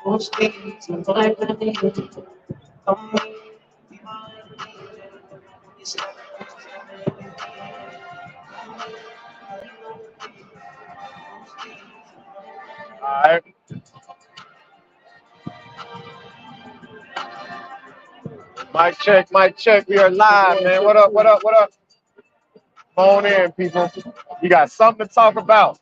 All right. Mic check, mic check. We are live, man. What up, what up, what up? Come on in, people. You got something to talk about.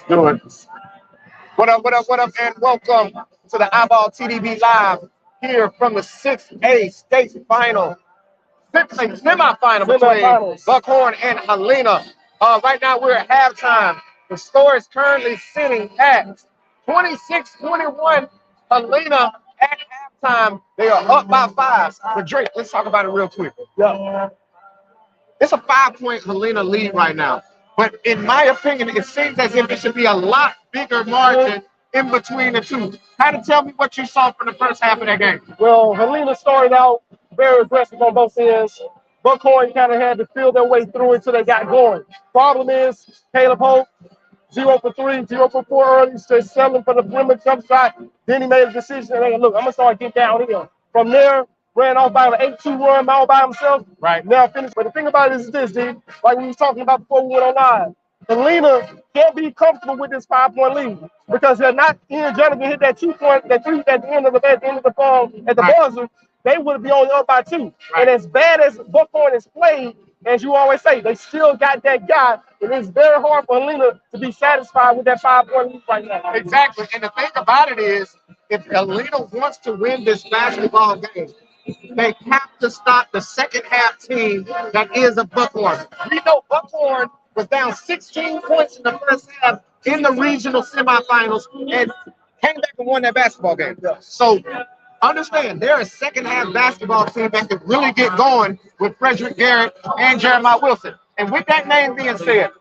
Do it. What up, what up, what up, and welcome to the iBallTDB Live here from the 6A state final, semifinal between Buckhorn and Helena. Right now we're at halftime. The score is currently sitting at 26-21. Helena at halftime. They are up by 5. But Drake, let's talk about it real quick. Yeah. It's a 5-point Helena lead right now. But in my opinion, it seems as if it should be a lot bigger margin in between the two. Kind of tell me what you saw from the first half of that game. Well, Helena started out very aggressive on both ends. Buckhorn kind of had to feel their way through until they got going. Problem is, Caleb Hope, 0 for 3, 0 for 4 early, just selling for the perimeter jump shot. Then he made a decision, and look, I'm going to start getting down here. From there, ran off by an 8-2 run all by himself. Right. Now finished. But the thing about it is this, dude. Like we was talking about before we went on live. Helena can't be comfortable with this 5-point lead because they're not Ian Jonathan hit that 2-point, that 3 at the end of the phone at the buzzer, they would be only up by 2. Right. And as bad as Buckhorn is played, as you always say, they still got that guy. And it's very hard for Helena to be satisfied with that 5-point lead right now. Exactly. And the thing about it is, if Helena wants to win this basketball game, they have to stop the second half team that is a Buckhorn. We know Buckhorn was down 16 points in the first half in the regional semifinals and came back and won that basketball game. So understand, they're a second half basketball team that could really get going with Frederick Garrett and Jeremiah Wilson. And with that name being said,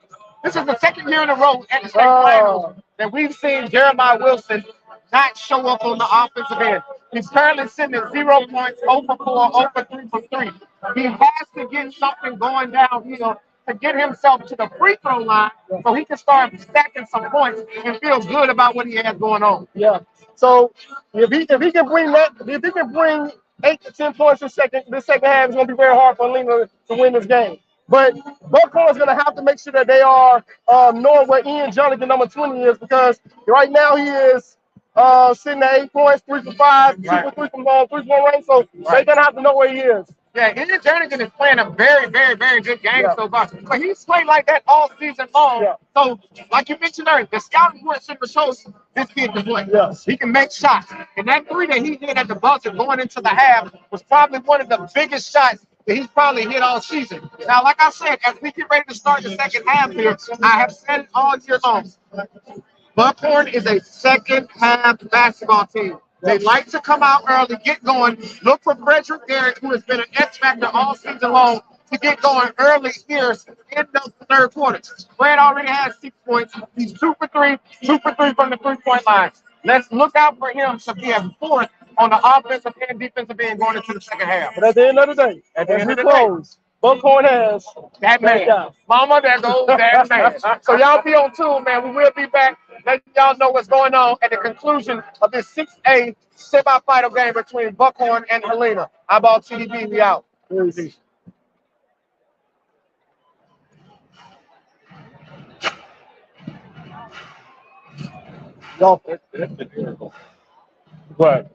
this is the second year in a row at the state finals that we've seen Jeremiah Wilson not show up on the offensive end. He's currently sitting at 0 points, 0 for 4, 0 for 3 from 3. He has to get something going downhill to get himself to the free throw line so he can start stacking some points and feel good about what he has going on. Yeah. So if he can bring 8 to 10 points this second half, it's gonna be very hard for Helena to win this game. But Buckhorn's gonna have to make sure that they are knowing where Ian Jonathan number 20 is, because right now he is sitting at 8 points, 3 for 5, 2 for 3 from 3-point range. So they're gonna have to know where he is. Yeah, Ian Jernigan is playing a very, very, very good game so far. But he's played like that all season long. Yeah. So, like you mentioned earlier, the scouting report should show this kid can play. Yes. He can make shots. And that 3 that he hit at the buzzer going into the half was probably one of the biggest shots that he's probably hit all season. Now, like I said, as we get ready to start the second half here, I have said it all year long. Buckhorn is a second half basketball team. They like to come out early, get going, look for Frederick Garrett, who has been an X factor all season long, to get going early here in the third quarter. Fred already has 6 points. He's 2 for 3, 2 for 3 from the 3-point line. Let's look out for him to be a force on the offensive and defensive end going into the second half. But at the end of the day, as we close, Buckhorn has that man. Mama, that goes that man. So y'all be on tune, man. We will be back. Let y'all know what's going on at the conclusion of this 6A semifinal game between Buckhorn and Helena. iBallTDB, we out. Easy. What?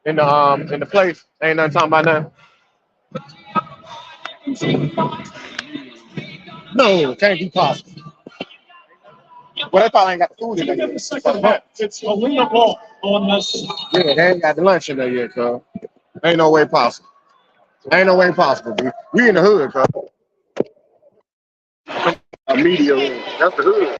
In the place, ain't nothing talking about nothing. No, can't be possible. Well, they probably ain't got the food in there. It's Helena ball on this. Yeah, they ain't got the lunch in there yet, cuz. Ain't no way possible. Ain't no way possible, dude. We in the hood, cuz. A media room. That's the hood.